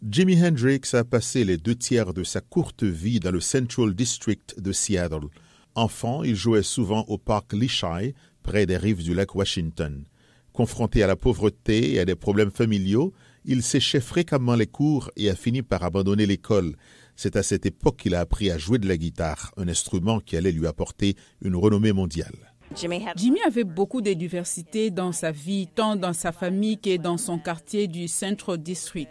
Jimi Hendrix a passé les 2/3 de sa courte vie dans le Central District de Seattle. Enfant, il jouait souvent au parc Lehigh, près des rives du lac Washington. Confronté à la pauvreté et à des problèmes familiaux, il séchait fréquemment les cours et a fini par abandonner l'école. C'est à cette époque qu'il a appris à jouer de la guitare, un instrument qui allait lui apporter une renommée mondiale. Jimi avait beaucoup de diversité dans sa vie, tant dans sa famille que dans son quartier du Central District.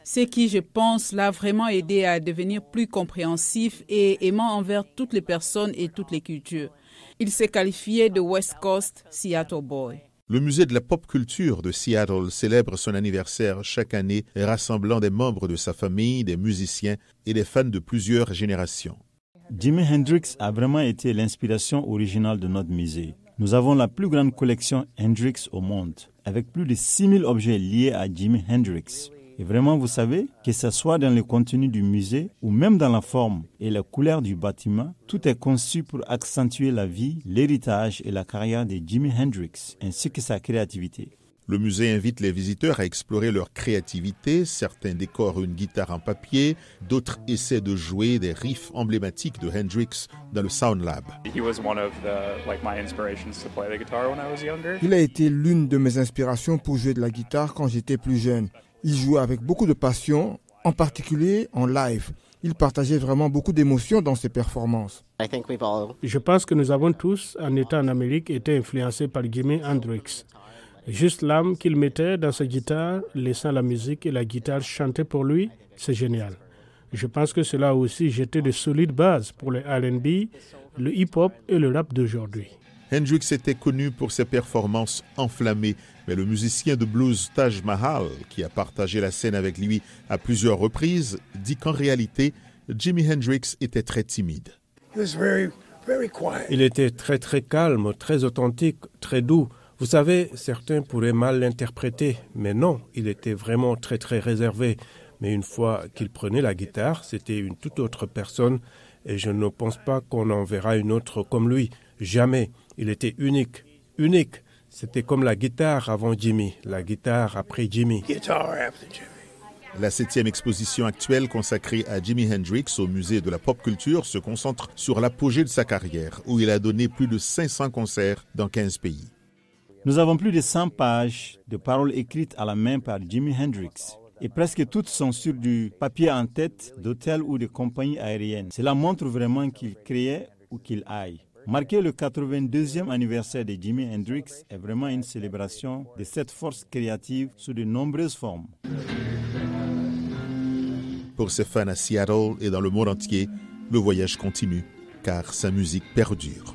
Ce qui, je pense, l'a vraiment aidé à devenir plus compréhensif et aimant envers toutes les personnes et toutes les cultures. Il s'est qualifié de West Coast Seattle Boy. Le musée de la pop culture de Seattle célèbre son anniversaire chaque année, rassemblant des membres de sa famille, des musiciens et des fans de plusieurs générations. Jimi Hendrix a vraiment été l'inspiration originale de notre musée. Nous avons la plus grande collection Hendrix au monde, avec plus de 6000 objets liés à Jimi Hendrix. Et vraiment, vous savez, que ce soit dans le contenu du musée ou même dans la forme et la couleur du bâtiment, tout est conçu pour accentuer la vie, l'héritage et la carrière de Jimi Hendrix, ainsi que sa créativité. Le musée invite les visiteurs à explorer leur créativité. Certains décorent une guitare en papier, d'autres essaient de jouer des riffs emblématiques de Hendrix dans le Sound Lab. Il a été l'une de mes inspirations pour jouer de la guitare quand j'étais plus jeune. Il jouait avec beaucoup de passion, en particulier en live. Il partageait vraiment beaucoup d'émotions dans ses performances. Je pense que nous avons tous, en étant en Amérique, été influencés par Jimi Hendrix. Juste l'âme qu'il mettait dans sa guitare, laissant la musique et la guitare chanter pour lui, c'est génial. Je pense que cela a aussi jeté de solides bases pour le R&B, le hip-hop et le rap d'aujourd'hui. Hendrix était connu pour ses performances enflammées, mais le musicien de blues Taj Mahal, qui a partagé la scène avec lui à plusieurs reprises, dit qu'en réalité, Jimi Hendrix était très timide. Il était très calme, très authentique, très doux. Vous savez, certains pourraient mal l'interpréter, mais non, il était vraiment très réservé. Mais une fois qu'il prenait la guitare, c'était une toute autre personne et je ne pense pas qu'on en verra une autre comme lui. Jamais. Il était unique. C'était comme la guitare avant Jimi, la guitare après Jimi. La 7e exposition actuelle consacrée à Jimi Hendrix au musée de la pop culture se concentre sur l'apogée de sa carrière, où il a donné plus de 500 concerts dans 15 pays. Nous avons plus de 100 pages de paroles écrites à la main par Jimi Hendrix. Et presque toutes sont sur du papier en tête d'hôtels ou de compagnies aériennes. Cela montre vraiment qu'il créait ou qu'il aille. Marquer le 82e anniversaire de Jimi Hendrix est vraiment une célébration de cette force créative sous de nombreuses formes. Pour ses fans à Seattle et dans le monde entier, le voyage continue, car sa musique perdure.